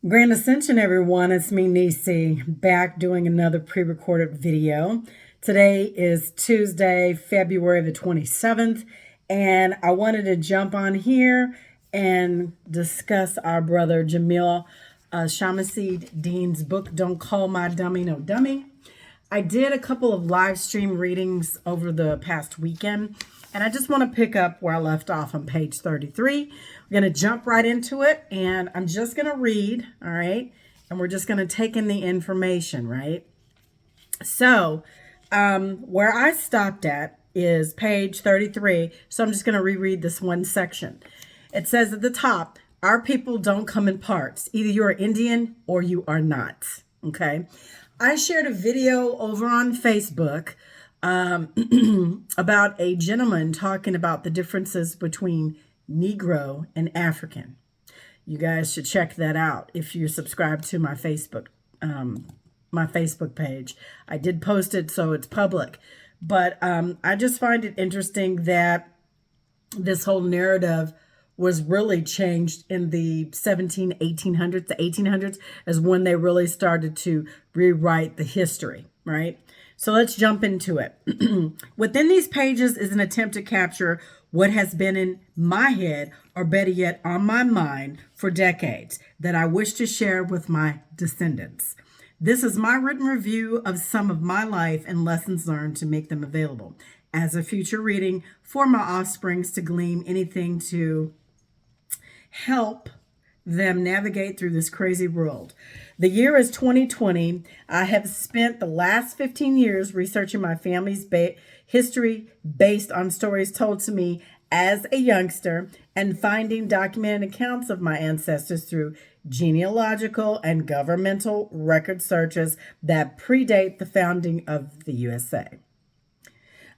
Grand Ascension, everyone. It's me, Nisi, back doing another pre recorded video. Today is Tuesday, February the 27th, and I wanted to jump on here and discuss our brother Jameel Shanshid Deen's book, Don't Call My Dummy No Dummy. I did a couple of live stream readings over the past weekend, and I just want to pick up where I left off on page 33. We're going to jump right into it, and I'm just going to read, all right? And we're just going to take in the information, right? So, where I stopped at is page 33. So I'm just going to reread this one section. It says at the top, our people don't come in parts. Either you are Indian or you are not, okay? I shared a video over on Facebook about a gentleman talking about the differences between Negro and African. You guys should check that out if you're subscribed to my Facebook page. I did post it, so it's public. But I just find it interesting that this whole narrative was really changed in the 1800s. The 1800s is when they really started to rewrite the history, right? So let's jump into it. Within these pages is an attempt to capture what has been in my head, or better yet, on my mind for decades, that I wish to share with my descendants. This is my written review of some of my life and lessons learned to make them available as a future reading for my offsprings to glean anything to help them navigate through this crazy world. The year is 2020. I have spent the last 15 years researching my family's history based on stories told to me as a youngster and finding documented accounts of my ancestors through genealogical and governmental record searches that predate the founding of the USA.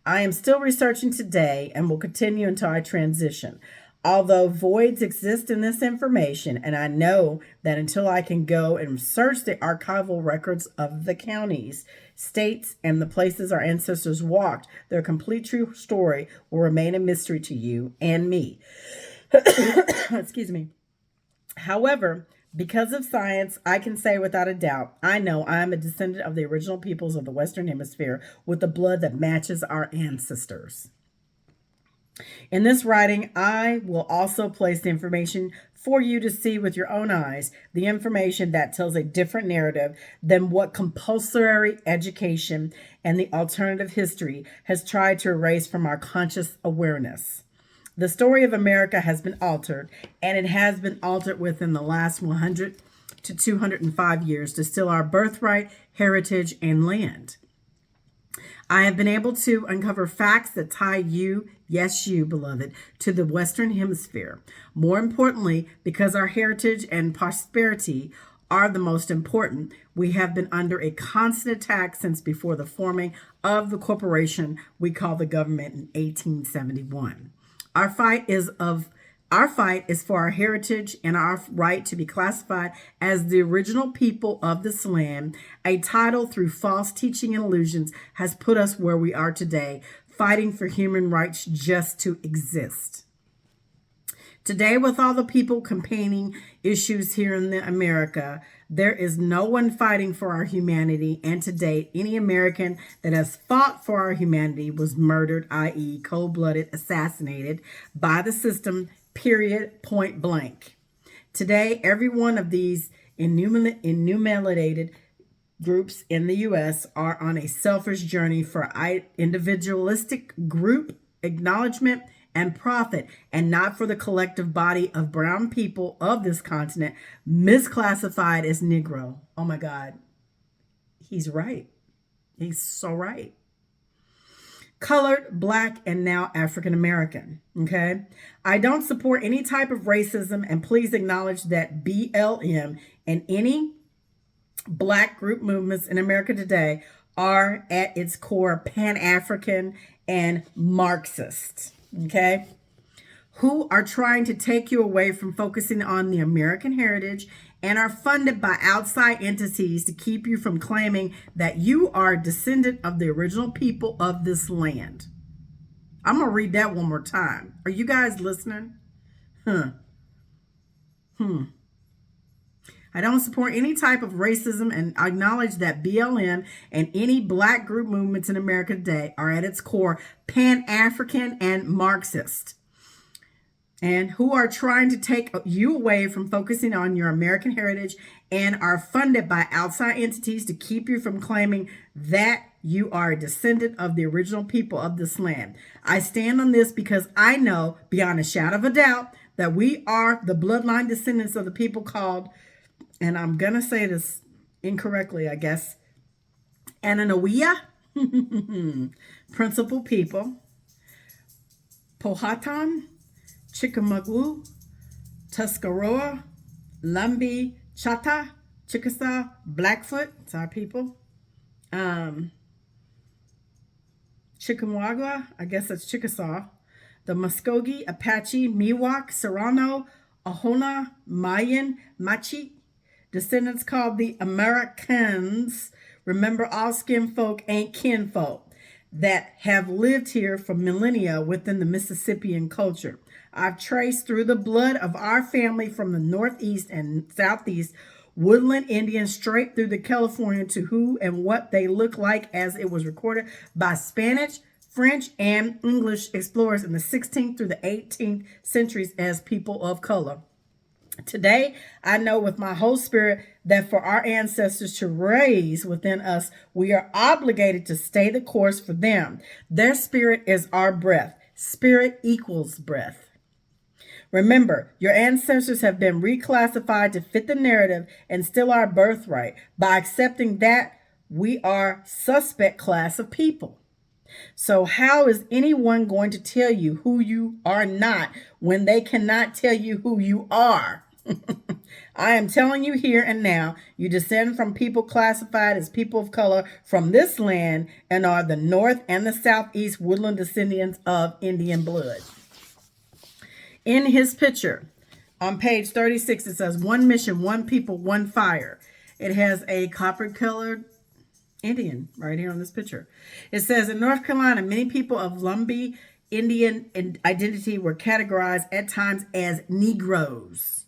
I am still researching today and will continue until I transition. Although voids exist in this information, and I know that until I can go and search the archival records of the counties, states, and the places our ancestors walked, their complete true story will remain a mystery to you and me. Excuse me. However, because of science, I can say without a doubt, I know I am a descendant of the original peoples of the Western Hemisphere with the blood that matches our ancestors. In this writing, I will also place the information for you to see with your own eyes, the information that tells a different narrative than what compulsory education and the alternative history has tried to erase from our conscious awareness. The story of America has been altered, and it has been altered within the last 100 to 205 years to steal our birthright, heritage, and land. I have been able to uncover facts that tie you, yes, you, beloved, to the Western Hemisphere. More importantly, because our heritage and prosperity are the most important, we have been under a constant attack since before the forming of the corporation we call the government in 1871. Our fight is for our heritage and our right to be classified as the original people of this land. A title through false teaching and illusions has put us where we are today, fighting for human rights just to exist. Today, with all the people campaigning issues here in America, there is no one fighting for our humanity, and to date, any American that has fought for our humanity was murdered, i.e., cold-blooded, assassinated by the system, period, point blank. Today, every one of these enumerated groups in the U.S. are on a selfish journey for individualistic group acknowledgement and profit, and not for the collective body of brown people of this continent misclassified as Negro. Oh my God. He's right. He's so right. Colored, Black, and now African American. Okay. I don't support any type of racism, and please acknowledge that BLM and any Black group movements in America today are at its core Pan-African and Marxist. Okay, who are trying to take you away from focusing on the American heritage and are funded by outside entities to keep you from claiming that you are a descendant of the original people of this land. I'm going to read that one more time. Are you guys listening? I don't support any type of racism and acknowledge that BLM and any black group movements in America today are at its core Pan-African and Marxist, and who are trying to take you away from focusing on your American heritage and are funded by outside entities to keep you from claiming that you are a descendant of the original people of this land. I stand on this because I know beyond a shadow of a doubt that we are the bloodline descendants of the people called, and I'm going to say this incorrectly, I guess, Ananawiya, principal people, Powhatan, Chickamauga, Tuscarora, Lumbee, Chata, Chickasaw, Blackfoot, it's our people, Chickamauga, I guess that's Chickasaw, the Muskogee, Apache, Miwok, Serrano, Ohona, Mayan, Machi, descendants called the Americans. Remember, all skin folk ain't kinfolk, that have lived here for millennia within the Mississippian culture. I've traced through the blood of our family from the Northeast and Southeast woodland Indians straight through the California to who and what they look like as it was recorded by Spanish, French, and English explorers in the 16th through the 18th centuries as people of color. Today, I know with my whole spirit that for our ancestors to raise within us, we are obligated to stay the course for them. Their spirit is our breath. Spirit equals breath. Remember, your ancestors have been reclassified to fit the narrative and still our birthright by accepting that we are suspect class of people. So how is anyone going to tell you who you are not when they cannot tell you who you are? I am telling you here and now, you descend from people classified as people of color from this land and are the North and the Southeast woodland descendants of Indian blood. In his picture, on page 36, it says, one mission, one people, one fire. It has a copper-colored Indian right here on this picture. It says, in North Carolina, many people of Lumbee Indian identity were categorized at times as Negroes.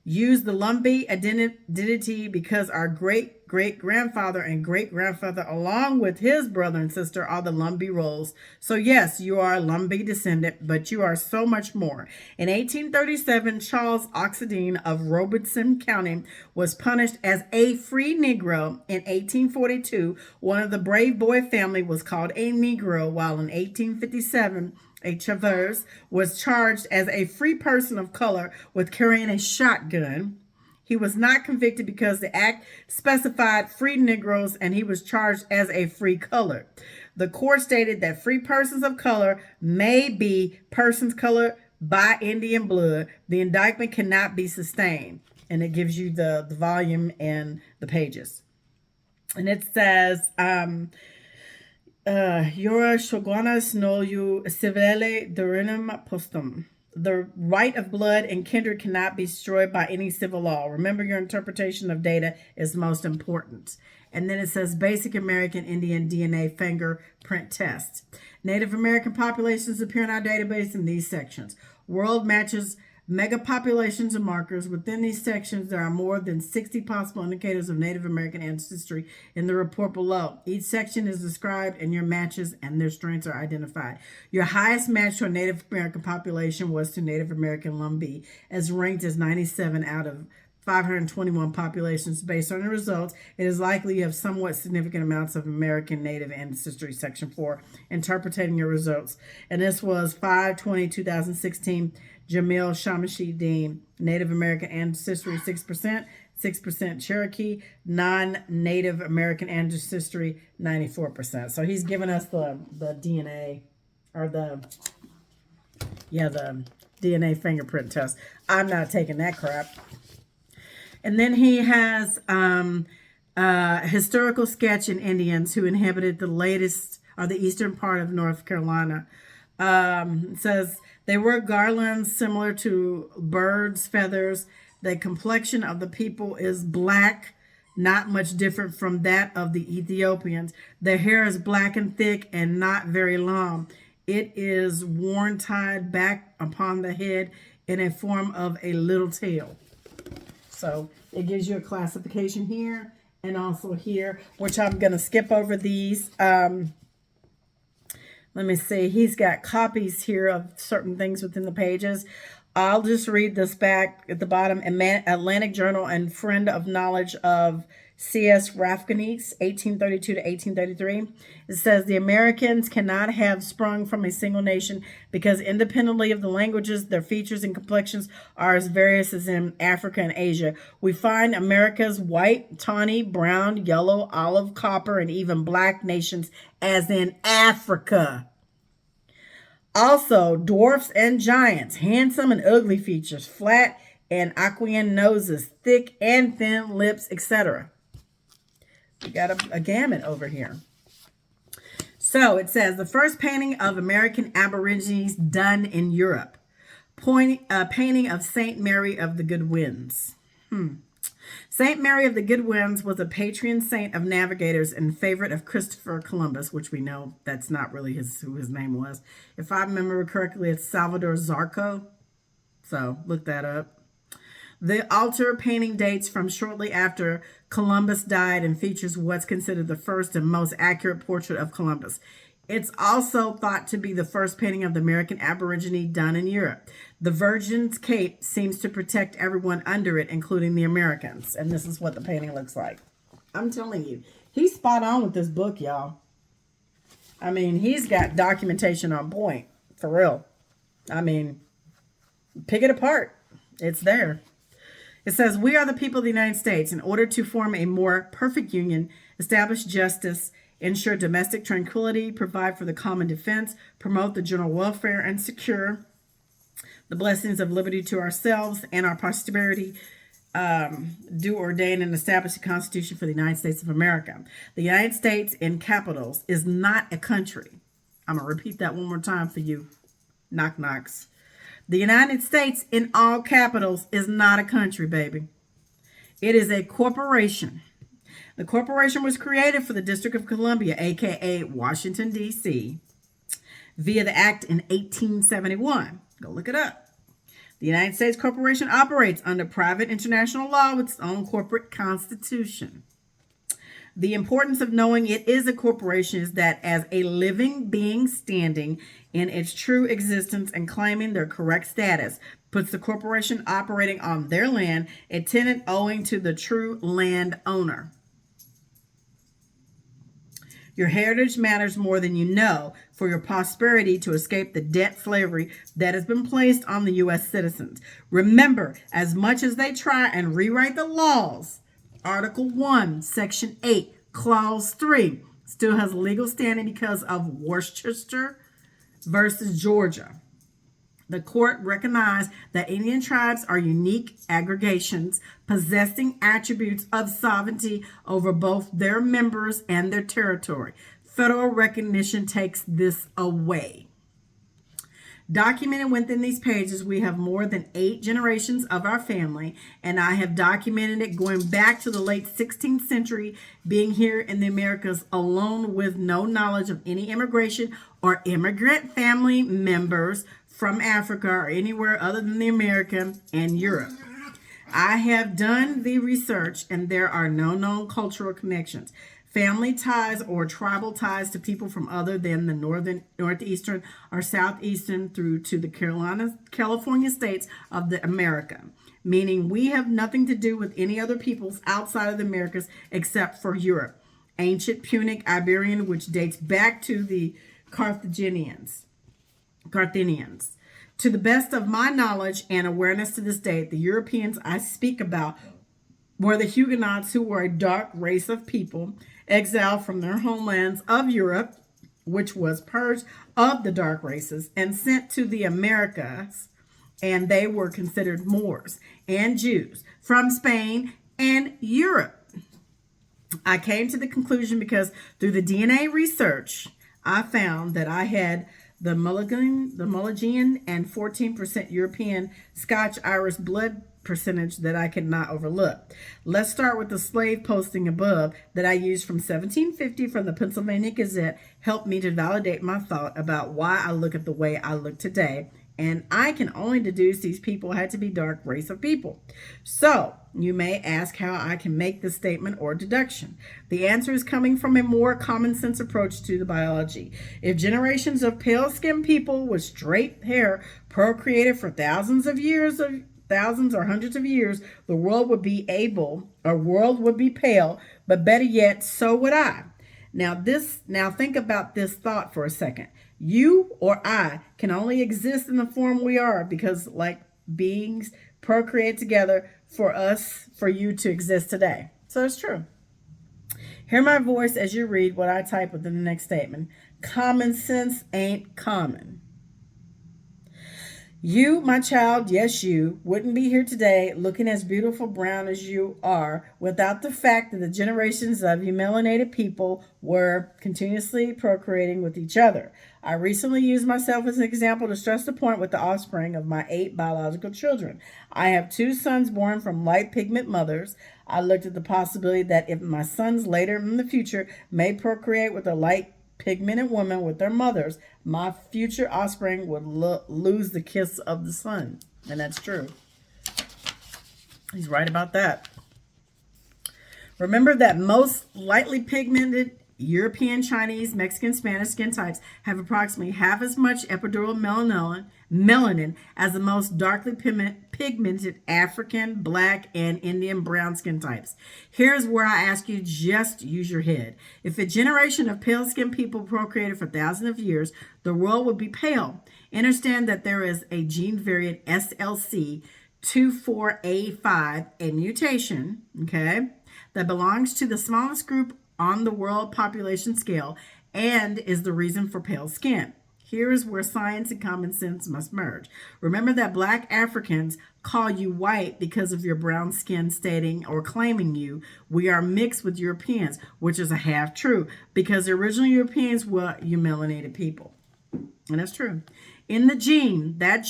Use the Lumbee identity because our great-great-grandfather and great-grandfather, along with his brother and sister, are the Lumbee Rolls. So yes, you are a Lumbee descendant, but you are so much more. In 1837, Charles Oxendine of Robeson County was punished as a free Negro. In 1842, one of the Brave Boy family was called a Negro, while in 1857, a Chavez was charged as a free person of color with carrying a shotgun. He was not convicted because the act specified free Negroes and he was charged as a free colored. The court stated that free persons of color may be persons colored by Indian blood. The indictment cannot be sustained. And it gives you the volume and the pages. And it says, Jura shogunas nolu civile durinum postum. The right of blood and kindred cannot be destroyed by any civil law. Remember, your interpretation of data is most important. And then it says basic American Indian DNA fingerprint test. Native American populations appear in our database in these sections. World matches mega populations and markers. Within these sections, there are more than 60 possible indicators of Native American ancestry in the report below. Each section is described and your matches and their strengths are identified. Your highest match to a Native American population was to Native American Lumbee, as ranked as 97 out of 521 populations. Based on the results, it is likely you have somewhat significant amounts of American Native ancestry. Section 4, interpreting your results. And this was 5/20/2016. Jameel, Shanshid, Deen, Native American ancestry 6%, 6% Cherokee, non-Native American ancestry 94%. So he's given us the DNA or the DNA fingerprint test. I'm not taking that crap. And then he has historical sketch in Indians who inhabited the latest or the eastern part of North Carolina. It says they wear garlands similar to birds' feathers. The complexion of the people is black, not much different from that of the Ethiopians. Their hair is black and thick and not very long. It is worn tied back upon the head in a form of a little tail. So it gives you a classification here and also here, which I'm going to skip over these. Let me see. He's got copies here of certain things within the pages. I'll just read this back at the bottom. Atlantic Journal and Friend of Knowledge of C.S. Rafkinese, 1832 to 1833. It says, the Americans cannot have sprung from a single nation because independently of the languages, their features and complexions are as various as in Africa and Asia. We find America's white, tawny, brown, yellow, olive, copper, and even black nations as in Africa. Also, dwarfs and giants, handsome and ugly features, flat and aquiline noses, thick and thin lips, etc. We got a gamut over here. So it says, the first painting of American Aborigines done in Europe. Painting of Saint Mary of the Good Winds. Saint Mary of the Good Winds was a patron saint of navigators and favorite of Christopher Columbus, which we know that's not really who his name was. If I remember correctly, it's Salvador Zarco. So look that up. The altar painting dates from shortly after Columbus died and features what's considered the first and most accurate portrait of Columbus. It's also thought to be the first painting of the American Aborigine done in Europe. The Virgin's cape seems to protect everyone under it, including the Americans. And this is what the painting looks like. I'm telling you, he's spot on with this book, y'all. I mean, he's got documentation on point, for real. I mean, pick it apart. It's there. It says, we are the people of the United States. In order to form a more perfect union, establish justice, ensure domestic tranquility, provide for the common defense, promote the general welfare, and secure the blessings of liberty to ourselves and our posterity, do ordain and establish a constitution for the United States of America. The United States in capitals is not a country. I'm going to repeat that one more time for you knock-knocks. The United States in all capitals is not a country, baby. It is a corporation. The corporation was created for the District of Columbia, aka Washington, D.C., via the act in 1871. Go look it up. The United States Corporation operates under private international law with its own corporate constitution. The importance of knowing it is a corporation is that as a living being standing in its true existence and claiming their correct status puts the corporation operating on their land, a tenant owing to the true landowner. Your heritage matters more than you know for your prosperity to escape the debt slavery that has been placed on the U.S. citizens. Remember, as much as they try and rewrite the laws, Article 1, Section 8, Clause 3 still has legal standing because of Worcester versus Georgia. The court recognized that Indian tribes are unique aggregations possessing attributes of sovereignty over both their members and their territory. Federal recognition takes this away. Documented within these pages, we have more than 8 generations of our family, and I have documented it going back to the late 16th century, being here in the Americas alone with no knowledge of any immigration or immigrant family members from Africa or anywhere other than the America and Europe. I have done the research, and there are no known cultural connections. Family ties or tribal ties to people from other than the northeastern or southeastern through to the California states of the America, meaning we have nothing to do with any other peoples outside of the Americas except for Europe. Ancient Punic Iberian, which dates back to the Carthaginians. To the best of my knowledge and awareness to this date, the Europeans I speak about were the Huguenots, who were a dark race of people exiled from their homelands of Europe, which was purged of the dark races and sent to the Americas, and they were considered Moors and Jews from Spain and Europe. I came to the conclusion because through the DNA research, I found that I had the Mulligan and 14% European Scotch-Irish blood percentage that I could not overlook. Let's start with the slave posting above that I used from 1750 from the Pennsylvania Gazette helped me to validate my thought about why I look at the way I look today and I can only deduce these people had to be dark race of people. So you may ask how I can make this statement or deduction. The answer is coming from a more common sense approach to the biology. If generations of pale-skinned people with straight hair procreated for thousands or hundreds of years, the world would be pale, but better yet, so would I. Now think about this thought for a second. You or I can only exist in the form we are because like beings procreate together for you to exist today. So it's true. Hear my voice as you read what I type within the next statement. Common sense ain't common. You, my child, yes, you, wouldn't be here today looking as beautiful brown as you are without the fact that the generations of you melanated people were continuously procreating with each other. I recently used myself as an example to stress the point with the offspring of my 8 biological children. I have 2 sons born from light pigment mothers. I looked at the possibility that if my sons later in the future may procreate with a light pigmented women with their mothers, my future offspring would lose the kiss of the sun. And that's true. He's right about that. Remember that most lightly pigmented European, Chinese, Mexican, Spanish skin types have approximately half as much epidermal melanin as the most darkly pigmented African, black, and Indian brown skin types. Here's where I ask you, just use your head. If a generation of pale-skinned people procreated for thousands of years, the world would be pale. Understand that there is a gene variant SLC24A5, a mutation, okay, that belongs to the smallest group on the world population scale and is the reason for pale skin. Here is where science and common sense must merge. Remember that black Africans call you white because of your brown skin, stating or claiming we are mixed with Europeans, which is a half true because the original Europeans were you melanated people. And that's true. In the gene that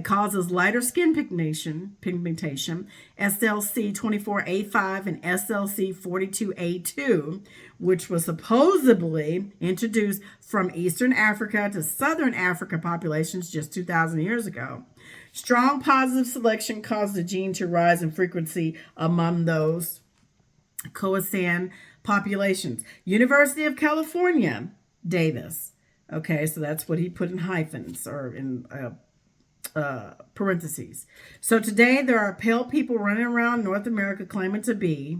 causes lighter skin pigmentation, SLC24A5 and SLC42A2, which was supposedly introduced from Eastern Africa to Southern Africa populations just 2,000 years ago. Strong positive selection caused the gene to rise in frequency among those Khoisan populations. University of California, Davis. Okay, so that's what he put in hyphens or in parentheses. So today there are pale people running around North America claiming to be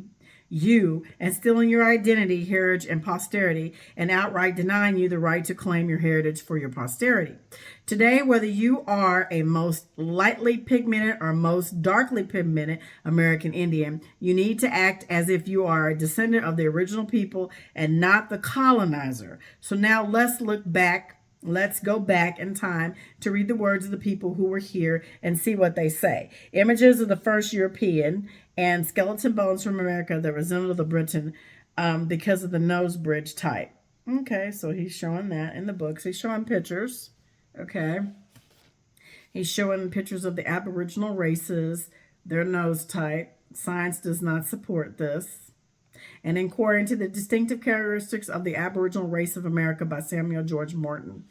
you and stealing your identity, heritage, and posterity, and outright denying you the right to claim your heritage for your posterity. Today, whether you are a most lightly pigmented or most darkly pigmented American Indian, you need to act as if you are a descendant of the original people and not the colonizer. So now let's go back in time to read the words of the people who were here and see what they say. Images of the first European and skeleton bones from America that resemble the Britain because of the nose bridge type. Okay, so he's showing that in the books. He's showing pictures. Okay. He's showing pictures of the Aboriginal races, their nose type. Science does not support this. An inquiry into the distinctive characteristics of the Aboriginal race of America by Samuel George Morton.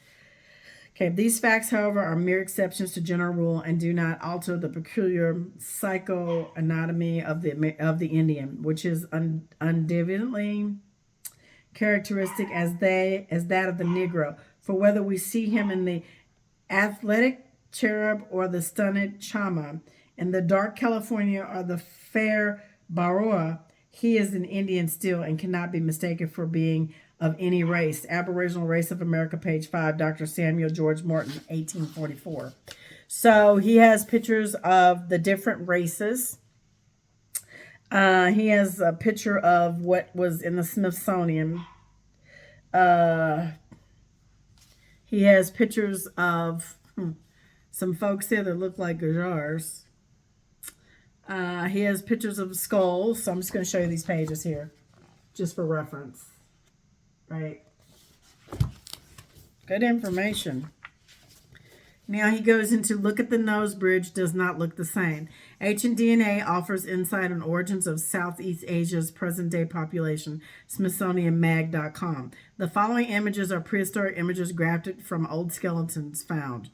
Okay, these facts, however, are mere exceptions to general rule and do not alter the peculiar psychoanatomy of the Indian, which is undividedly characteristic as that of the Negro. For whether we see him in the athletic cherub or the stunted chama, in the dark California or the fair Baroa, he is an Indian still and cannot be mistaken for being of any race. Aboriginal Race of America, page 5, Dr. Samuel George Morton, 1844. So he has pictures of the different races. He has a picture of what was in the Smithsonian. He has pictures of some folks here that look like Gajars. He has pictures of skulls. So I'm just going to show you these pages here, just for reference. Right. Good information. Now he goes into look at the nose bridge, does not look the same. Ancient DNA offers insight on origins of Southeast Asia's present-day population, SmithsonianMag.com. The following images are prehistoric images grafted from old skeletons found.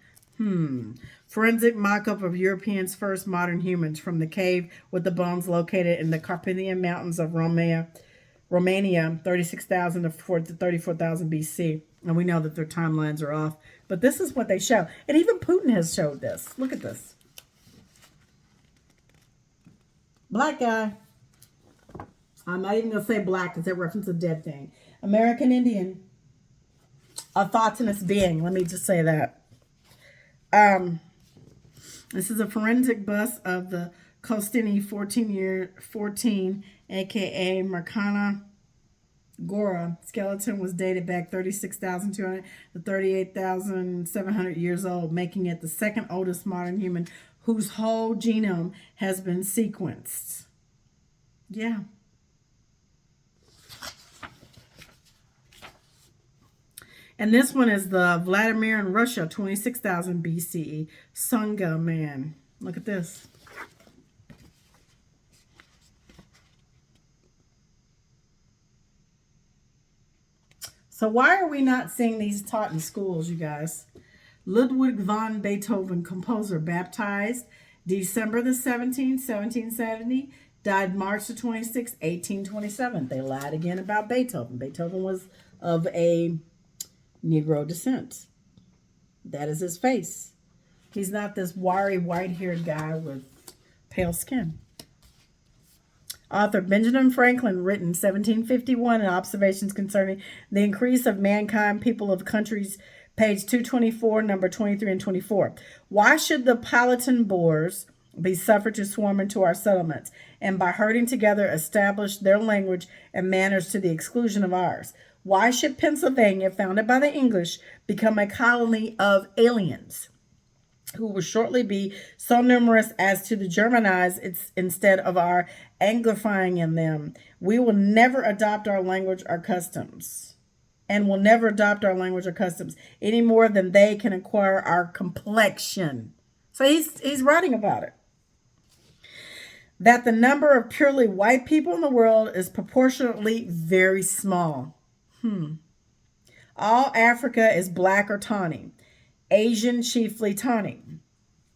Forensic mock-up of Europeans' first modern humans from the cave with the bones located in the Carpathian Mountains of Romania, 36,000 to 34,000 BC. And we know that their timelines are off. But this is what they show. And even Putin has showed this. Look at this. Black guy. I'm not even going to say black because that references a dead thing. American Indian. A thought in its being. Let me just say that. This is a forensic bust of the Costini 14, aka Marcana Gora. Skeleton was dated back 36,200 to 38,700 years old, making it the second oldest modern human whose whole genome has been sequenced. Yeah. And this one is the Vladimir in Russia, 26,000 BCE. Sunga man. Look at this. So why are we not seeing these taught in schools, you guys? Ludwig van Beethoven, composer, baptized December the 17th, 1770, died March the 26th, 1827. They lied again about Beethoven. Beethoven was of a Negro descent. That is his face. He's not this wiry, white-haired guy with pale skin. Author Benjamin Franklin, written 1751, in Observations Concerning the Increase of Mankind, People of Countries, page 224, number 23 and 24. Why should the Powhatan Boers be suffered to swarm into our settlements, and by herding together establish their language and manners to the exclusion of ours? Why should Pennsylvania, founded by the English, become a colony of aliens who will shortly be so numerous as to Germanize its instead of our anglifying in them? We will never adopt our language or customs, and will never adopt our language or customs any more than they can acquire our complexion. So he's writing about it. That the number of purely white people in the world is proportionately very small. All Africa is black or tawny. Asian chiefly tawny.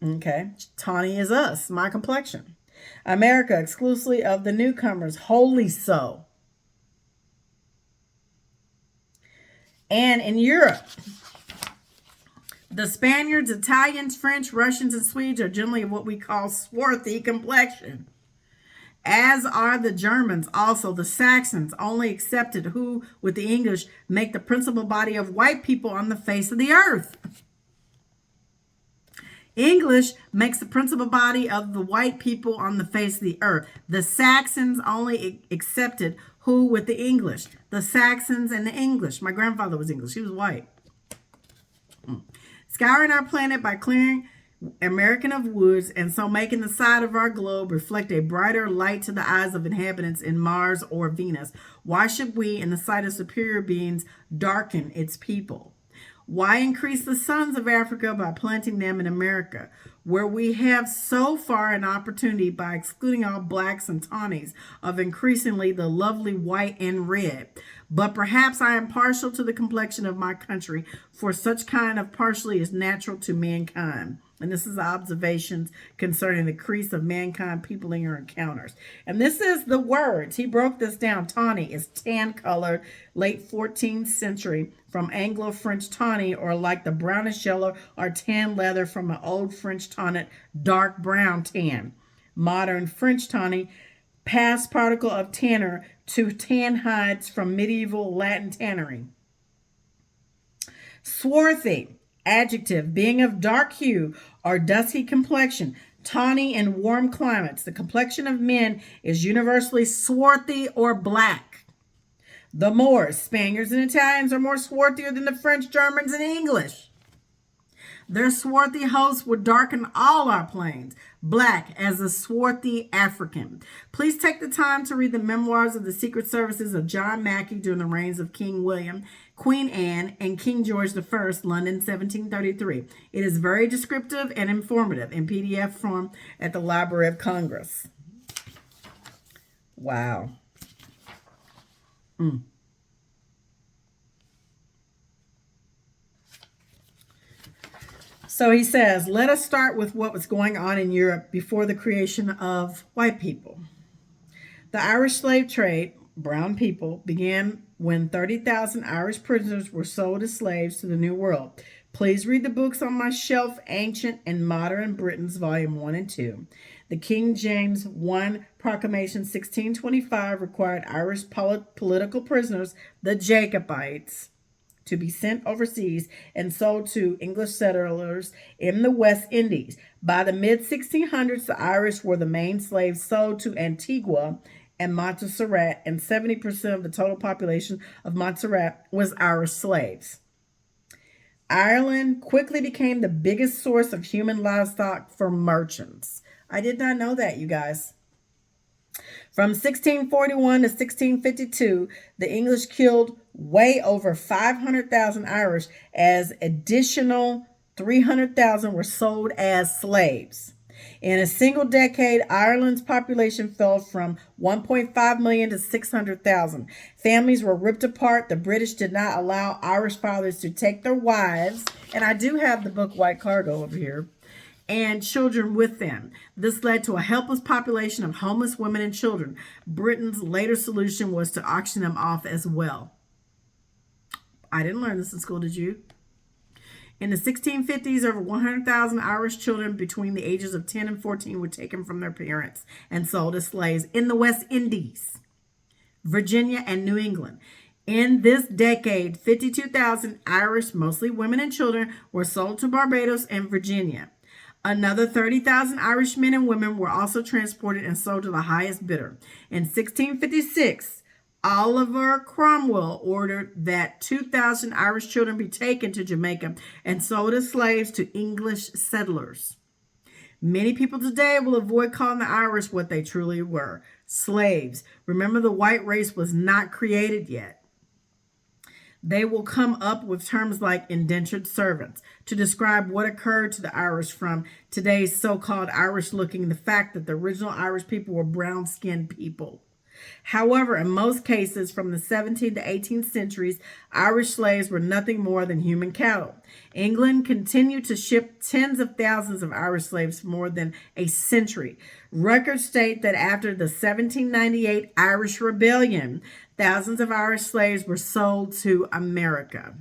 Okay. Tawny is us, my complexion. America exclusively of the newcomers, wholly so. And in Europe, the Spaniards, Italians, French, Russians, and Swedes are generally what we call swarthy complexion. As are the Germans, also the Saxons, only excepted, who, with the English, make the principal body of white people on the face of the earth. English makes the principal body of the white people on the face of the earth. The Saxons only accepted, who, with the English. The Saxons and the English. My grandfather was English. He was white. Scouring our planet by clearing American of woods, and so making the side of our globe reflect a brighter light to the eyes of inhabitants in Mars or Venus. Why should we, in the sight of superior beings, darken its people? Why increase the sons of Africa by planting them in America, where we have so far an opportunity, by excluding all blacks and tawnies, of increasingly the lovely white and red? But perhaps I am partial to the complexion of my country, for such kind of partially is natural to mankind. And this is observations concerning the increase of mankind peopling your encounters. And this is the words. He broke this down. Tawny is tan colored, late 14th century, from Anglo-French tawny, or like the brownish yellow or tan leather from an old French tawny, dark brown tan. Modern French tawny, past particle of tanner, to tan hides from medieval Latin tannery. Swarthy, adjective, being of dark hue or dusky complexion, tawny in warm climates. The complexion of men is universally swarthy or black. The Moors, Spaniards, and Italians are more swarthier than the French, Germans, and English. Their swarthy hosts would darken all our plains, black as the swarthy African. Please take the time to read the memoirs of the Secret Services of John Mackey during the reigns of King William, Queen Anne, and King George I, London, 1733. It is very descriptive and informative in PDF form at the Library of Congress. Wow. So he says, let us start with what was going on in Europe before the creation of white people. The Irish slave trade, brown people, began when 30,000 Irish prisoners were sold as slaves to the New World. Please read the books on my shelf, Ancient and Modern Britons, Volume 1 and 2. The King James I Proclamation 1625 required Irish political prisoners, the Jacobites, to be sent overseas and sold to English settlers in the West Indies. By the mid 1600s, the Irish were the main slaves sold to Antigua and Montserrat, and 70% of the total population of Montserrat was Irish slaves. Ireland quickly became the biggest source of human livestock for merchants. I did not know that, you guys. From 1641 to 1652, the English killed way over 500,000 Irish, as additional 300,000 were sold as slaves. In a single decade, Ireland's population fell from 1.5 million to 600,000. Families were ripped apart. The British did not allow Irish fathers to take their wives, and I do have the book White Cargo over here, and children with them. This led to a helpless population of homeless women and children. Britain's later solution was to auction them off as well. I didn't learn this in school, did you? In the 1650s, over 100,000 Irish children between the ages of 10 and 14 were taken from their parents and sold as slaves in the West Indies, Virginia, and New England. In this decade, 52,000 Irish, mostly women and children, were sold to Barbados and Virginia. Another 30,000 Irish men and women were also transported and sold to the highest bidder. In 1656, Oliver Cromwell ordered that 2,000 Irish children be taken to Jamaica and sold as slaves to English settlers. Many people today will avoid calling the Irish what they truly were, slaves. Remember, the white race was not created yet. They will come up with terms like indentured servants to describe what occurred to the Irish from today's so-called Irish looking, the fact that the original Irish people were brown-skinned people. However, in most cases from the 17th to 18th centuries, Irish slaves were nothing more than human cattle. England continued to ship tens of thousands of Irish slaves for more than a century. Records state that after the 1798 Irish Rebellion, thousands of Irish slaves were sold to America.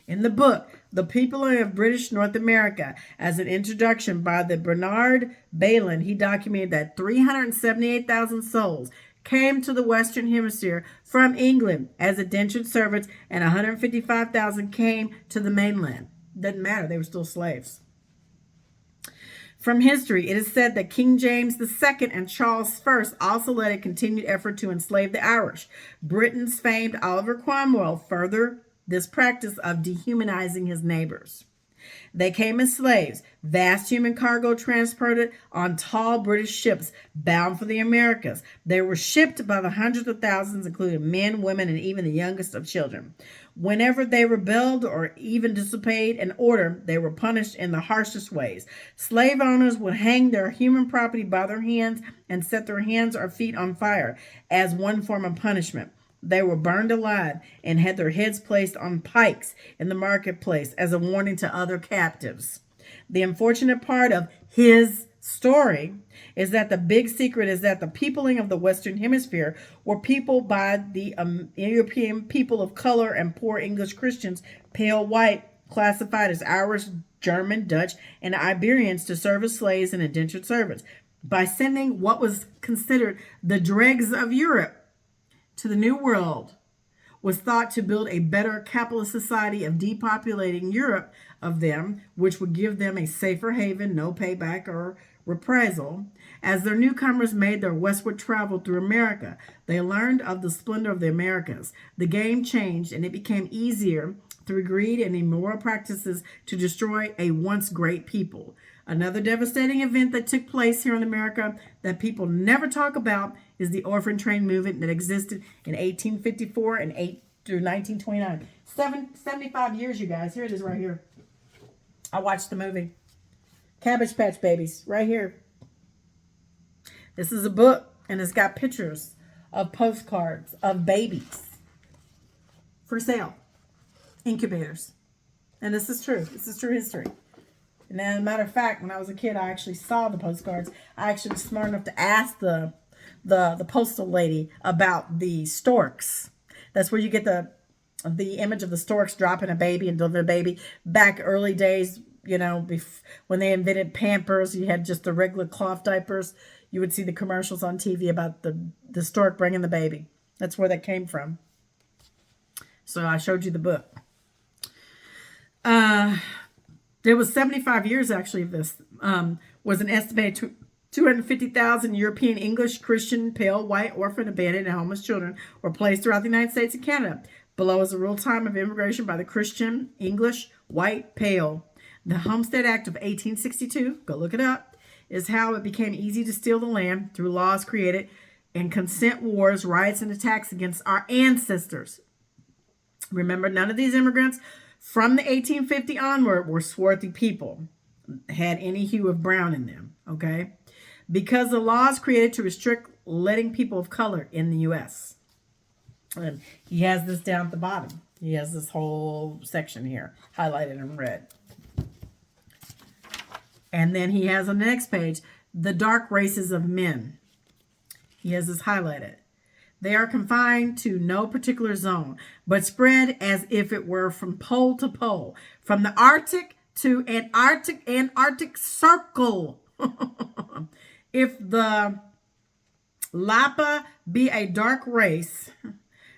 In the book, The Peopling of British North America, as an introduction by the Bernard Bailyn, he documented that 378,000 souls came to the Western Hemisphere from England as indentured servants, and 155,000 came to the mainland. Doesn't matter, they were still slaves. From history, it is said that King James II and Charles I also led a continued effort to enslave the Irish. Britain's famed Oliver Cromwell furthered this practice of dehumanizing his neighbors. They came as slaves, vast human cargo transported on tall British ships bound for the Americas. They were shipped by the hundreds of thousands, including men, women, and even the youngest of children. Whenever they rebelled or even disobeyed an order, they were punished in the harshest ways. Slave owners would hang their human property by their hands and set their hands or feet on fire as one form of punishment. They were burned alive and had their heads placed on pikes in the marketplace as a warning to other captives. The unfortunate part of his story is that the big secret is that the peopling of the Western Hemisphere were peopled by the European people of color and poor English Christians, pale white, classified as Irish, German, Dutch, and Iberians to serve as slaves and indentured servants. By sending what was considered the dregs of Europe to the New World, was thought to build a better capitalist society of depopulating Europe of them, which would give them a safer haven, no payback or reprisal. As their newcomers made their westward travel through America, they learned of the splendor of the Americas. The game changed, and it became easier through greed and immoral practices to destroy a once great people. Another devastating event that took place here in America that people never talk about is the orphan train movement that existed in 1854 and 8 through 1929. 75 years, you guys. Here it is right here. I watched the movie. Cabbage Patch Babies, right here. This is a book, and it's got pictures of postcards of babies for sale. Incubators. And this is true. This is true history. And as a matter of fact, when I was a kid, I actually saw the postcards. I actually was smart enough to ask the postal lady about the storks. That's where you get the image of the storks dropping a baby and delivering a baby. Back early days, when they invented Pampers, you had just the regular cloth diapers. You would see the commercials on TV about the stork bringing the baby. That's where that came from. So I showed you the book. There was 75 years actually of this. Was an estimated 250,000 European English, Christian, pale, white, orphan, abandoned, and homeless children were placed throughout the United States and Canada. Below is a real time of immigration by the Christian, English, white, pale. The Homestead Act of 1862, go look it up, is how it became easy to steal the land through laws created in consent wars, riots, and attacks against our ancestors. Remember, none of these immigrants from the 1850 onward were swarthy people, had any hue of brown in them, okay? Because the laws created to restrict letting people of color in the U.S. And he has this down at the bottom. He has this whole section here highlighted in red. And then he has on the next page, the dark races of men. He has this highlighted. They are confined to no particular zone, but spread as if it were from pole to pole, from the Arctic to Antarctic Circle. If the Lapa be a dark race,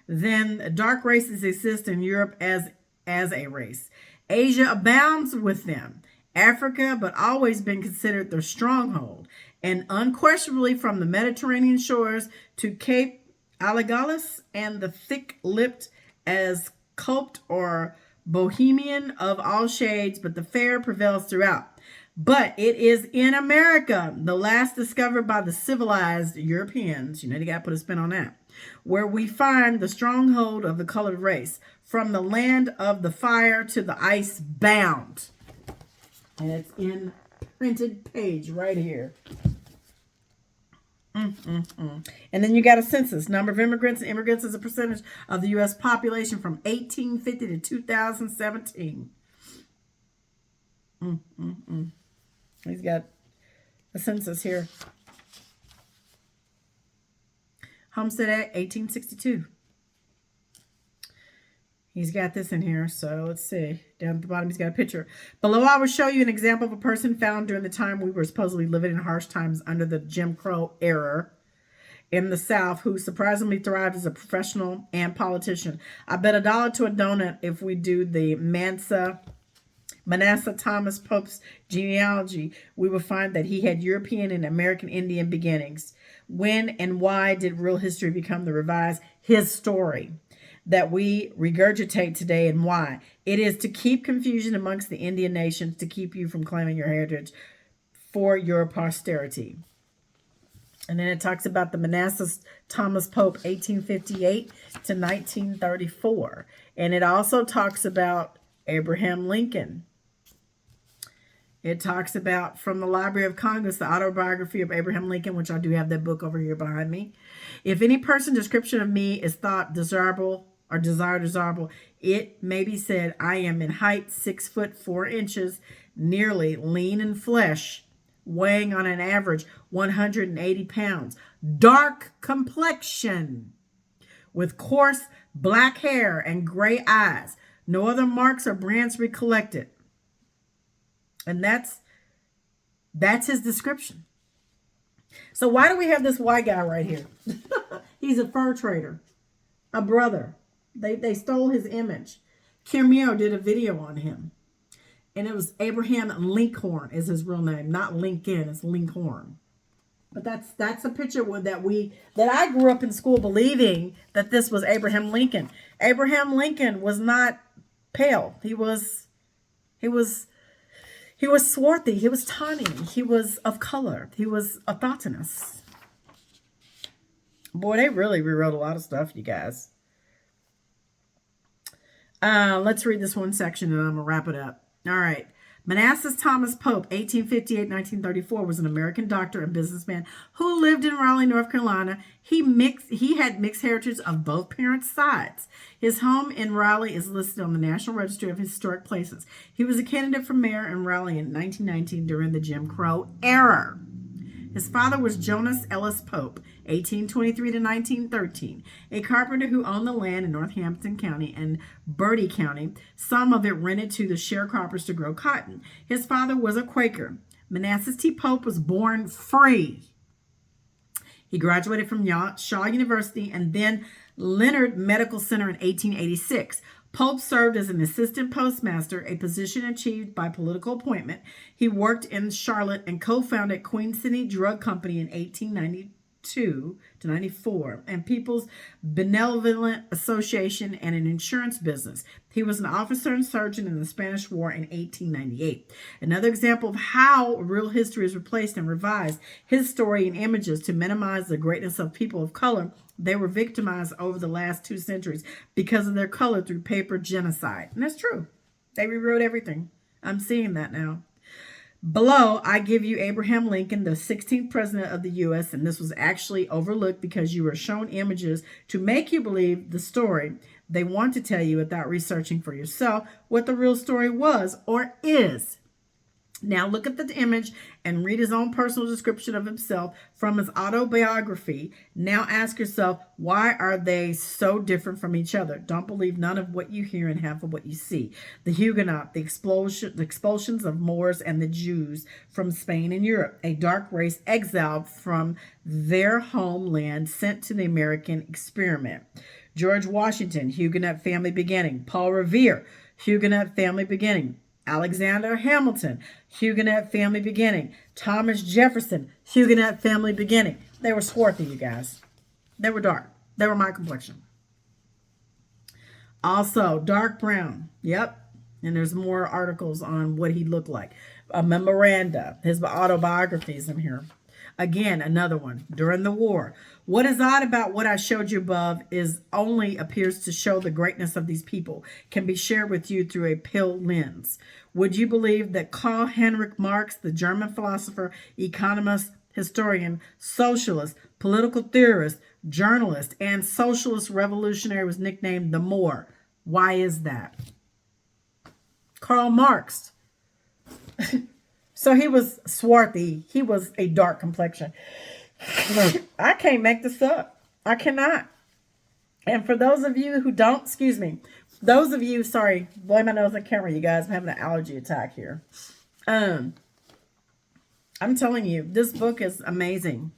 then dark races exist in Europe as a race. Asia abounds with them. Africa, but always been considered their stronghold, and unquestionably from the Mediterranean shores to Cape Allegalis and the thick-lipped as Copt or Bohemian of all shades, but the fair prevails throughout. But it is in America, the last discovered by the civilized Europeans, you got to put a spin on that, where we find the stronghold of the colored race, from the land of the fire to the ice bound. And it's in printed page right here. And then you got a census. Number of immigrants as a percentage of the U.S. population from 1850 to 2017. He's got a census here. Homestead Act, 1862. He's got this in here, so let's see. Down at the bottom, he's got a picture. Below, I will show you an example of a person found during the time we were supposedly living in harsh times under the Jim Crow era in the South, who surprisingly thrived as a professional and politician. I bet $1 to a donut if we do the Manasseh Thomas Pope's genealogy, we will find that he had European and American Indian beginnings. When and why did real history become the revised his story that we regurgitate today, and why? It is to keep confusion amongst the Indian nations, to keep you from claiming your heritage for your posterity. And then it talks about the Manasseh Thomas Pope, 1858 to 1934. And it also talks about Abraham Lincoln. It talks about, from the Library of Congress, the autobiography of Abraham Lincoln, which I do have that book over here behind me. If any person description of me is thought desirable or desirable, it may be said, I am in height 6'4", nearly lean in flesh, weighing on an average 180 pounds, dark complexion, with coarse black hair and gray eyes, no other marks or brands recollected. And that's his description. So why do we have this white guy right here? He's a fur trader, a brother. They stole his image. Cameo did a video on him. And it was Abraham Lincoln is his real name. Not Lincoln, it's Lincoln. But that's a picture that I grew up in school believing that this was Abraham Lincoln. Abraham Lincoln was not pale. He was swarthy. He was tawny. He was of color. He was autochthonous. Boy, they really rewrote a lot of stuff, you guys. Let's read this one section and I'm going to wrap it up. All right. Manassas Thomas Pope, 1858-1934, was an American doctor and businessman who lived in Raleigh, North Carolina. He had mixed heritage of both parents' sides. His home in Raleigh is listed on the National Registry of Historic Places. He was a candidate for mayor in Raleigh in 1919 during the Jim Crow era. His father was Jonas Ellis Pope, 1823 to 1913, a carpenter who owned the land in Northampton County and Bertie County, some of it rented to the sharecroppers to grow cotton. His father was a Quaker. Manassas T. Pope was born free. He graduated from Shaw University and then Leonard Medical Center in 1886. Pope served as an assistant postmaster, a position achieved by political appointment. He worked in Charlotte and co-founded Queen City Drug Company in 1892 to 94 and People's Benevolent Association and an insurance business. He was an officer and surgeon in the Spanish War in 1898. Another example of how real history is replaced and revised, his story in images to minimize the greatness of people of color. They were victimized over the last 2 centuries because of their color through paper genocide. And that's true. They rewrote everything. I'm seeing that now. Below, I give you Abraham Lincoln, the 16th president of the U.S., and this was actually overlooked because you were shown images to make you believe the story they want to tell you without researching for yourself what the real story was or is. Now look at the image and read his own personal description of himself from his autobiography. Now ask yourself, why are they so different from each other? Don't believe none of what you hear and half of what you see. The Huguenot, the expulsions of Moors and the Jews from Spain and Europe, a dark race exiled from their homeland, sent to the American experiment. George Washington, Huguenot family beginning. Paul Revere, Huguenot family beginning. Alexander Hamilton, Huguenot family beginning. Thomas Jefferson, Huguenot family beginning. They were swarthy, you guys. They were dark. They were my complexion. Also, dark brown. Yep. And there's more articles on what he looked like. A memoranda, his autobiographies in here. Again, another one. During the war. What is odd about what I showed you above is only appears to show the greatness of these people can be shared with you through a pale lens. Would you believe that Karl Heinrich Marx, the German philosopher, economist, historian, socialist, political theorist, journalist, and socialist revolutionary was nicknamed the Moor? Why is that? Karl Marx. So he was swarthy. He was a dark complexion. I can't make this up. I cannot. And for those of you who don't, excuse me, those of you, sorry, blow my nose on camera, you guys. I'm having an allergy attack here. I'm telling you, this book is amazing.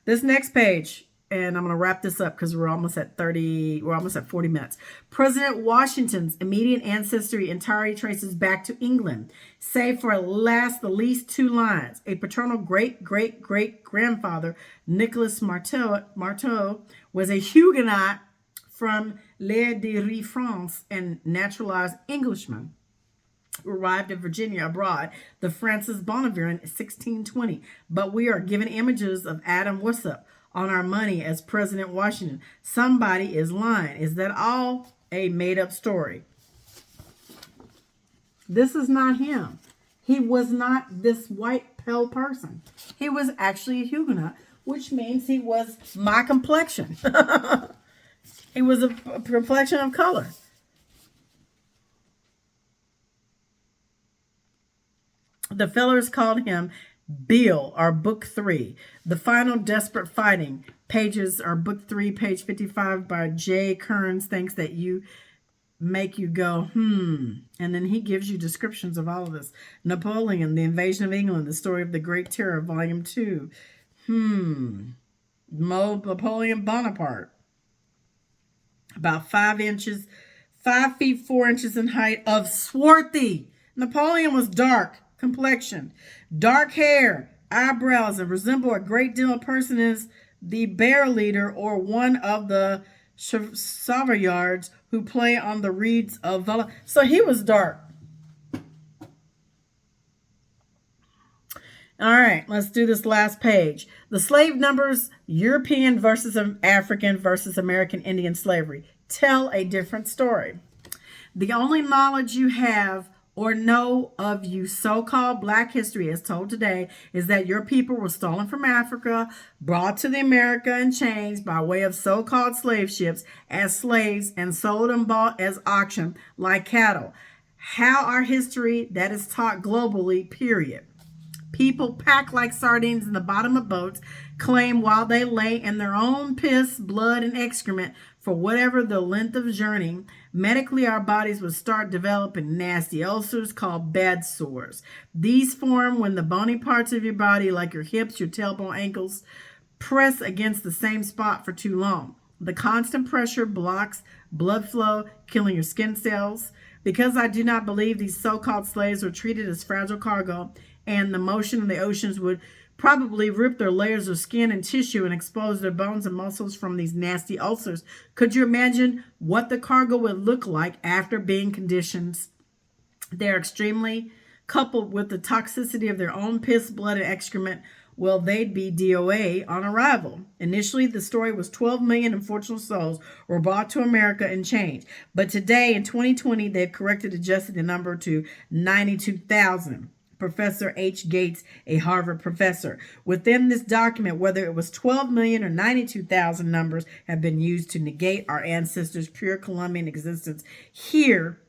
This next page, and I'm going to wrap this up because we're almost at 40 minutes. President Washington's immediate ancestry entirely traces back to England, save for the least 2 lines. A paternal great-great-great-grandfather, Nicholas Marteau, was a Huguenot from L'Île de Ré, France, and naturalized Englishman who arrived in Virginia abroad, the Francis Bonnevier in 1620. But we are given images of Adam Wissop on our money as President Washington. Somebody is lying. Is that all a made-up story? This is not him. He was not this white, pale person. He was actually a Huguenot, which means he was my complexion. He was a complexion of color. The fellers called him Bill, or Book 3. The Final Desperate Fighting. Pages are Book 3, page 55 by J. Kearns. Thinks that you make you go, And then he gives you descriptions of all of this. Napoleon, The Invasion of England, The Story of the Great Terror, Volume 2. Napoleon Bonaparte. About 5 feet 4 inches in height, of swarthy. Napoleon was dark complexion, dark hair, eyebrows, and resemble a great deal of person is the bear leader or one of the Savoyards who play on the reeds of Valois. So he was dark. All right, let's do this last page. The slave numbers, European versus African versus American Indian slavery, tell a different story. The only knowledge you have or know of you. So-called black history as told today is that your people were stolen from Africa, brought to the America in chains by way of so-called slave ships as slaves, and sold and bought as auction like cattle. How our history that is taught globally, period. People packed like sardines in the bottom of boats, claim while they lay in their own piss, blood, and excrement for whatever the length of journey. Medically, our bodies would start developing nasty ulcers called bed sores. These form when the bony parts of your body, like your hips, your tailbone, ankles, press against the same spot for too long. The constant pressure blocks blood flow, killing your skin cells. Because I do not believe these so-called slaves were treated as fragile cargo, and the motion of the oceans would probably rip their layers of skin and tissue and expose their bones and muscles from these nasty ulcers. Could you imagine what the cargo would look like after being conditions? They're extremely coupled with the toxicity of their own piss, blood, and excrement. Well, they'd be DOA on arrival. Initially, the story was 12 million unfortunate souls were brought to America and changed. But today, in 2020, they've adjusted the number to 92,000. Professor H. Gates, a Harvard professor. Within this document, whether it was 12 million or 92,000 numbers have been used to negate our ancestors' pure Columbian existence here,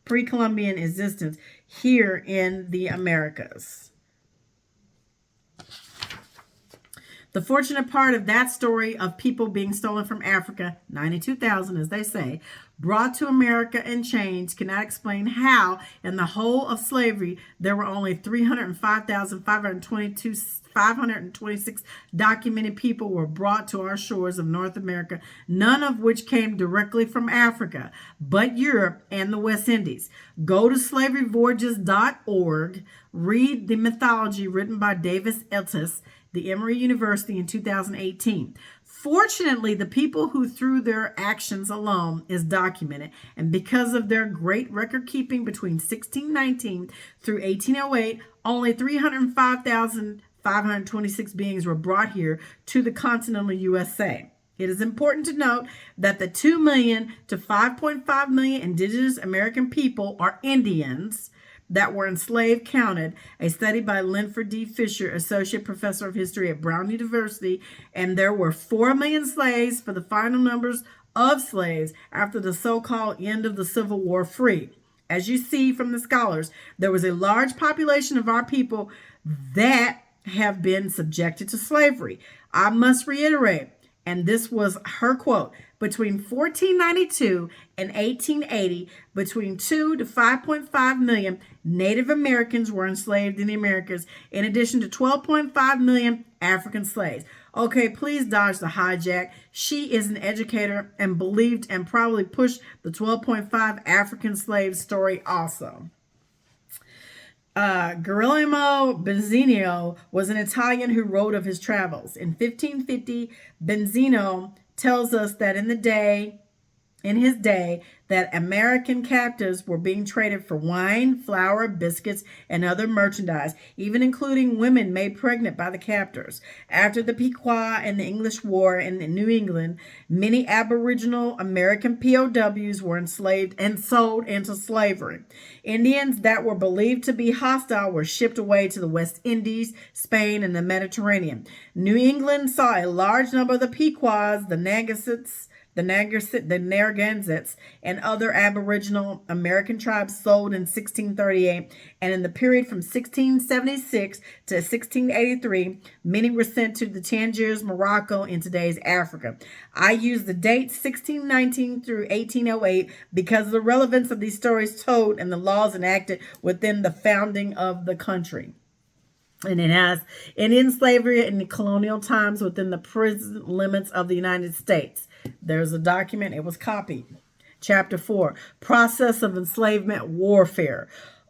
pre-Columbian existence here in the Americas. The fortunate part of that story of people being stolen from Africa, 92,000 as they say, brought to America in chains, cannot explain how in the whole of slavery there were only 305,526 documented people were brought to our shores of North America, none of which came directly from Africa, but Europe and the West Indies. Go to slaveryvoyages.org, read the mythology written by Davis Eltis, the Emory University in 2018. Fortunately, the people who through their actions alone is documented, and because of their great record keeping between 1619 through 1808, only 305,526 beings were brought here to the continental USA. It is important to note that the 2 million to 5.5 million indigenous American people are Indians that were enslaved counted, a study by Linford D. Fisher, Associate Professor of History at Brown University, and there were 4 million slaves for the final numbers of slaves after the so-called end of the Civil War free. As you see from the scholars, there was a large population of our people that have been subjected to slavery. I must reiterate, and this was her quote, between 1492 and 1880, between 2 to 5.5 million Native Americans were enslaved in the Americas, in addition to 12.5 million African slaves. Okay, please dodge the hijack. She is an educator and believed and probably pushed the 12.5 African slave story also. Girolamo Benzino was an Italian who wrote of his travels. In 1550, Benzino tells us that in his day, that American captives were being traded for wine, flour, biscuits, and other merchandise, even including women made pregnant by the captors. After the Pequot and the English War in New England, many Aboriginal American POWs were enslaved and sold into slavery. Indians that were believed to be hostile were shipped away to the West Indies, Spain, and the Mediterranean. New England saw a large number of the Pequots, the Narragansetts, and other Aboriginal American tribes sold in 1638, and in the period from 1676 to 1683, many were sent to the Tangiers, Morocco, in today's Africa. I use the dates 1619 through 1808 because of the relevance of these stories told and the laws enacted within the founding of the country. And it has Indian slavery in the colonial times within the prison limits of the United States. There's a document, it was copied. Chapter 4, Process of Enslavement Warfare.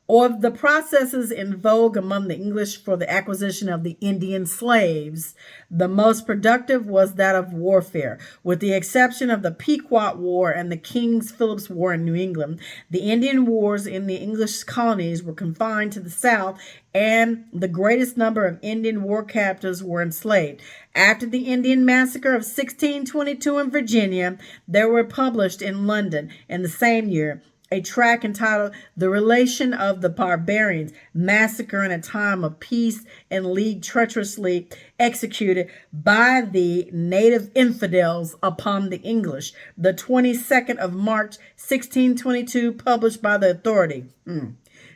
Of the processes in vogue among the English for the acquisition of the Indian slaves, the most productive was that of warfare. With the exception of the Pequot War and the King Philip's War in New England, the Indian wars in the English colonies were confined to the South, and the greatest number of Indian war captives were enslaved. After the Indian Massacre of 1622 in Virginia, there were published in London in the same year a tract entitled The Relation of the Barbarians, Massacre in a Time of Peace and League treacherously executed by the native infidels upon the English, the 22nd of March, 1622, published by the authority.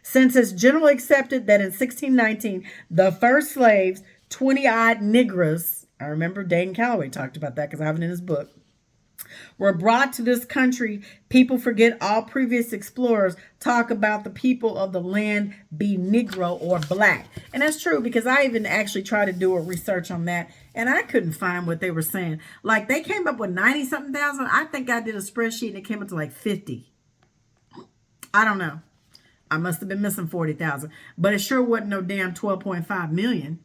Since it's generally accepted that in 1619, the first slaves, 20-odd Negroes, I remember Dane Calloway talked about that because I have it in his book, were brought to this country, people forget all previous explorers talk about the people of the land be Negro or black. And that's true because I even actually tried to do a research on that and I couldn't find what they were saying. Like they came up with 90 something thousand. I think I did a spreadsheet and it came up to like 50. I don't know. I must have been missing 40,000, but it sure wasn't no damn 12.5 million.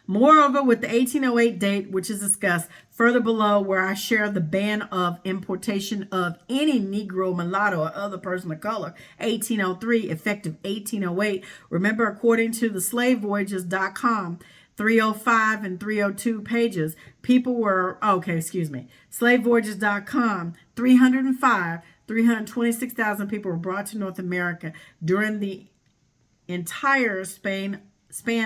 Moreover, with the 1808 date, which is discussed further below, where I share the ban of importation of any Negro, mulatto, or other person of color, 1803, effective 1808. Remember, according to the slavevoyages.com, 305 and 302 pages, people were, slavevoyages.com, 305, 326,000 people were brought to North America during the entire span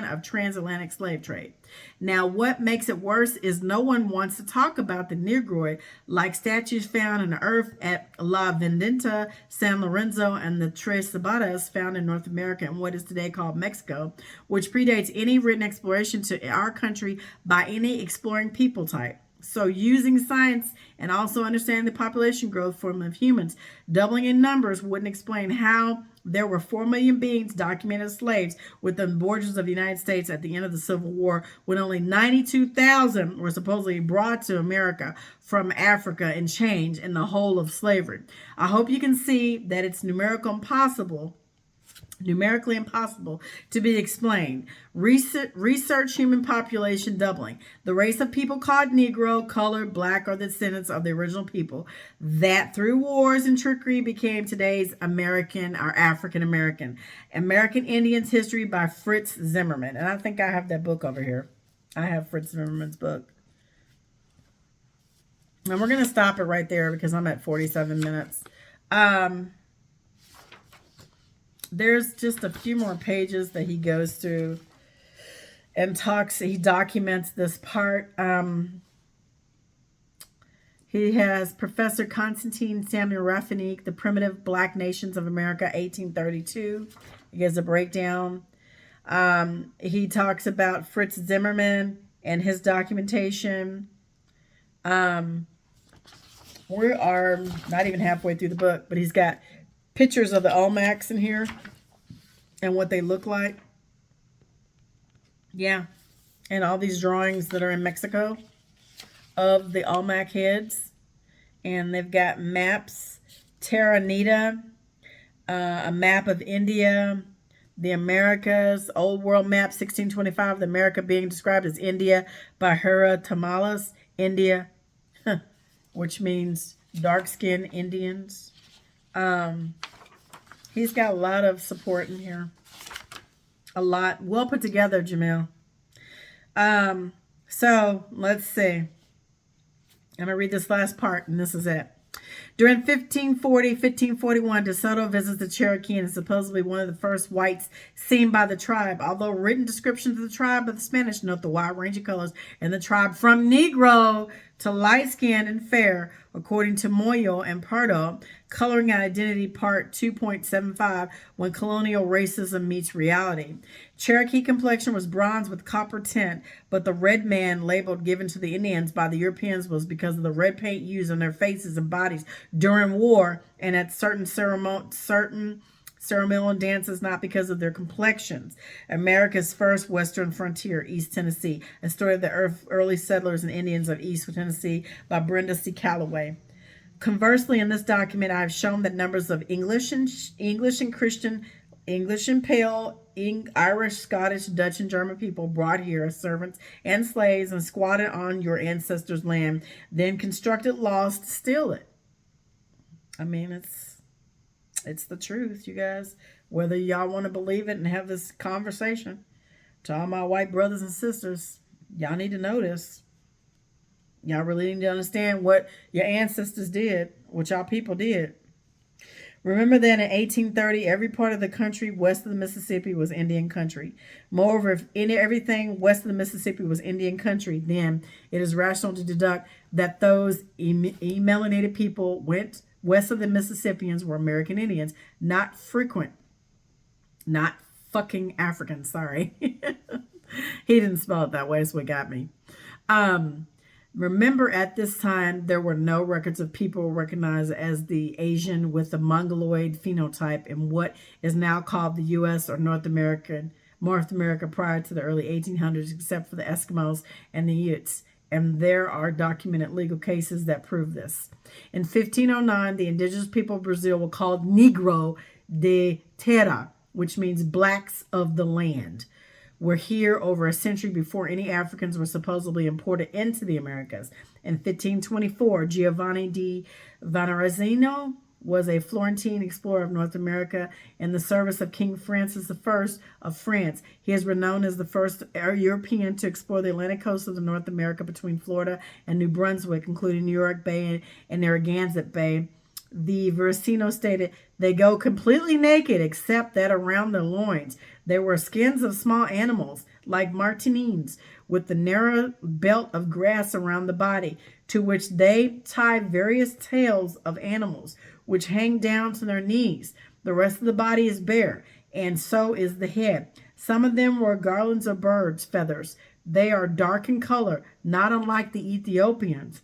of transatlantic slave trade. Now, what makes it worse is no one wants to talk about the Negroid, like statues found in the earth at La Vendetta, San Lorenzo, and the Tres Sabatas found in North America and what is today called Mexico, which predates any written exploration to our country by any exploring people type. So using science and also understanding the population growth form of humans, doubling in numbers wouldn't explain how there were 4 million beings documented as slaves within the borders of the United States at the end of the Civil War, when only 92,000 were supposedly brought to America from Africa and change in the whole of slavery. I hope you can see that it's numerically impossible to be explained. Research human population doubling. The race of people called Negro, colored, black, or the descendants of the original people that through wars and trickery became today's American or African American. American Indians History by Fritz Zimmerman. And I think I have that book over here. I have Fritz Zimmerman's book. And we're going to stop it right there because I'm at 47 minutes. There's just a few more pages that he goes through and he documents this part. He has Professor Constantine Samuel Raffinique, The Primitive Black Nations of America, 1832. He gives a breakdown. He talks about Fritz Zimmerman and his documentation. We are not even halfway through the book, but he's got pictures of the Olmecs in here and what they look like. Yeah. And all these drawings that are in Mexico of the Olmec heads. And they've got maps. Terra Nita, a map of India, the Americas, Old World Map 1625, the America being described as India by Hera Tamalas, India, which means dark-skinned Indians. He's got a lot of support in here. A lot. Well put together, Jameel. So, let's see. I'm going to read this last part, and this is it. During 1541, DeSoto visits the Cherokee and is supposedly one of the first whites seen by the tribe. Although written descriptions of the tribe by the Spanish note the wide range of colors in the tribe from Negro to light-skinned and fair, according to Moyo and Pardo, Coloring and Identity Part 2.75, when colonial racism meets reality. Cherokee complexion was bronze with copper tint, but the red man labeled given to the Indians by the Europeans was because of the red paint used on their faces and bodies during war and at certain ceremonial dances, not because of their complexions. America's first western frontier, East Tennessee, a story of the early settlers and Indians of East Tennessee by Brenda C. Calloway. Conversely, in this document, I have shown that numbers of English and Christian, English and Pale, Irish, Scottish, Dutch, and German people brought here as servants and slaves and squatted on your ancestors' land, then constructed laws to steal it. I mean, it's the truth, you guys. Whether y'all want to believe it and have this conversation, to all my white brothers and sisters, y'all need to know this. Y'all really need to understand what your ancestors did, what y'all people did. Remember that in 1830, every part of the country west of the Mississippi was Indian country. Moreover, if everything west of the Mississippi was Indian country, then it is rational to deduct that those melanated people went west of the Mississippians were American Indians, not fucking Africans. Sorry. He didn't spell it that way, so it got me. Remember, at this time, there were no records of people recognized as the Asian with the Mongoloid phenotype in what is now called the U.S. or North America prior to the early 1800s, except for the Eskimos and the Utes. And there are documented legal cases that prove this. In 1509, the indigenous people of Brazil were called Negro de Terra, which means blacks of the land. Were here over a century before any Africans were supposedly imported into the Americas. In 1524, Giovanni di Vanarazino was a Florentine explorer of North America in the service of King Francis I of France. He is renowned as the first European to explore the Atlantic coast of North America between Florida and New Brunswick, including New York Bay and Narragansett Bay. The Veracino stated, they go completely naked except that around their loins. They wear skins of small animals, like martinines, with the narrow belt of grass around the body, to which they tie various tails of animals, which hang down to their knees. The rest of the body is bare, and so is the head. Some of them wear garlands of birds' feathers. They are dark in color, not unlike the Ethiopians,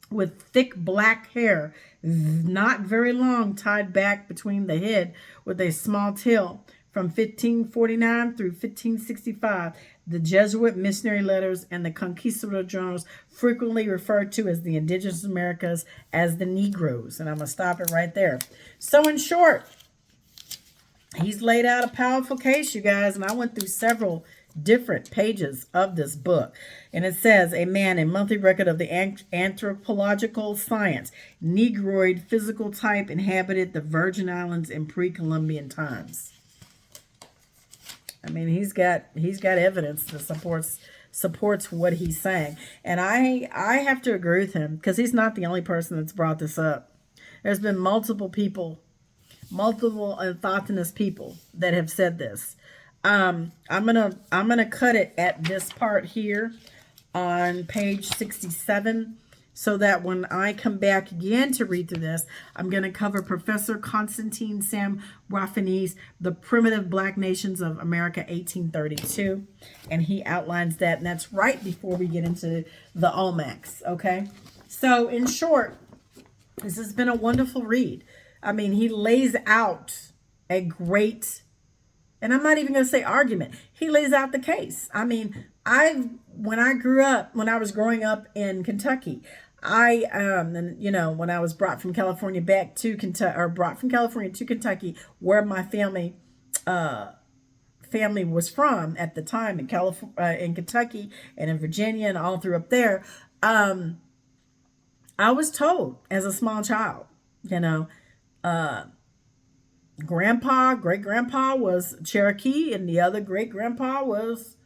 with thick black hair, not very long, tied back between the head with a small tail. From 1549 through 1565, the Jesuit missionary letters and the conquistador journals frequently referred to as the indigenous Americas as the Negroes. And I'm going to stop it right there. So in short, he's laid out a powerful case, you guys, and I went through several different pages of this book. And it says, a man, a monthly record of the anthropological science, Negroid physical type inhabited the Virgin Islands in pre-Columbian times. I mean, he's got evidence that supports what he's saying. And I have to agree with him, because he's not the only person that's brought this up. There's been multiple autochthonous people that have said this. I'm gonna cut it at this part here on page 67, so that when I come back again to read through this, I'm going to cover Professor Constantine Sam Raffini's The Primitive Black Nations of America, 1832. And he outlines that, and that's right before we get into the Olmecs, okay? So, in short, this has been a wonderful read. I mean, he lays out a great, and I'm not even going to say argument, he lays out the case. I mean, when I was growing up in Kentucky, and you know, when I was brought from California back to Kentucky, or brought from California to Kentucky, where my family was from at the time, in in Kentucky and in Virginia and all through up there, I was told as a small child, you know, great grandpa was Cherokee, and the other great grandpa was,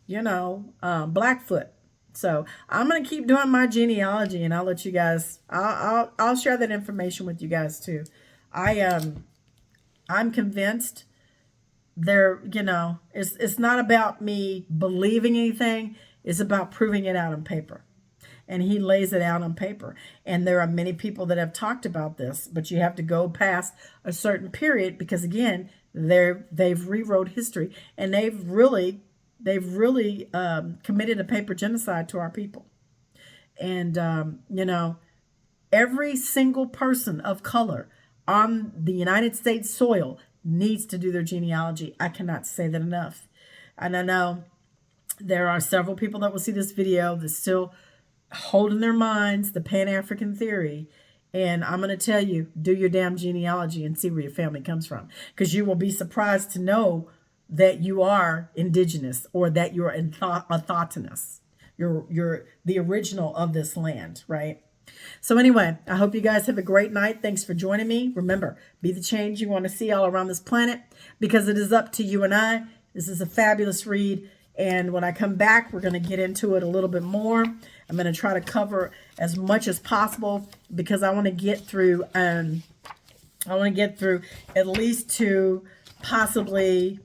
you know, Blackfoot. So I'm going to keep doing my genealogy, and I'll let you guys, I'll share that information with you guys too. I'm convinced there, you know, it's not about me believing anything. It's about proving it out on paper. And he lays it out on paper. And there are many people that have talked about this, but you have to go past a certain period, because again, they've rewrote history, and they've really committed a paper genocide to our people. And, you know, every single person of color on the United States soil needs to do their genealogy. I cannot say that enough. And I know there are several people that will see this video that still hold in their minds the Pan-African theory. And I'm going to tell you, do your damn genealogy and see where your family comes from. Because you will be surprised to know that you are indigenous, or that you're autochthonous. You're the original of this land, right? So anyway, I hope you guys have a great night. Thanks for joining me. Remember, be the change you want to see all around this planet, because it is up to you and I. This is a fabulous read. And when I come back, we're going to get into it a little bit more. I'm going to try to cover as much as possible, because I want to get through I want to get through at least to possibly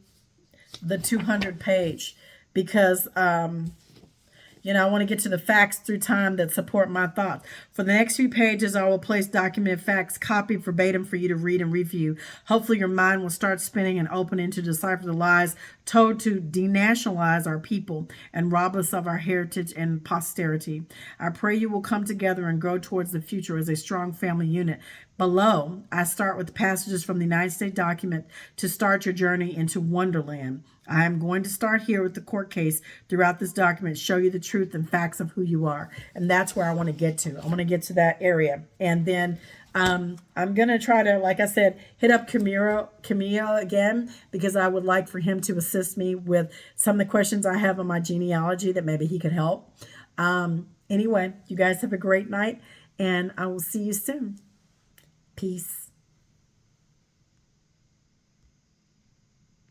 the 200 page because I want to get to the facts through time that support my thoughts. For the next few pages, I will place documented facts copied verbatim for you to read and review. Hopefully, your mind will start spinning and opening to decipher the lies told to denationalize our people and rob us of our heritage and posterity. I pray you will come together and grow towards the future as a strong family unit. Below, I start with passages from the United States document to start your journey into Wonderland. I am going to start here with the court case throughout this document, show you the truth and facts of who you are. And that's where I want to get to. I want to get to that area. And then I'm going to try to, like I said, hit up Camille again, because I would like for him to assist me with some of the questions I have on my genealogy that maybe he could help. Anyway, you guys have a great night, and I will see you soon. Peace.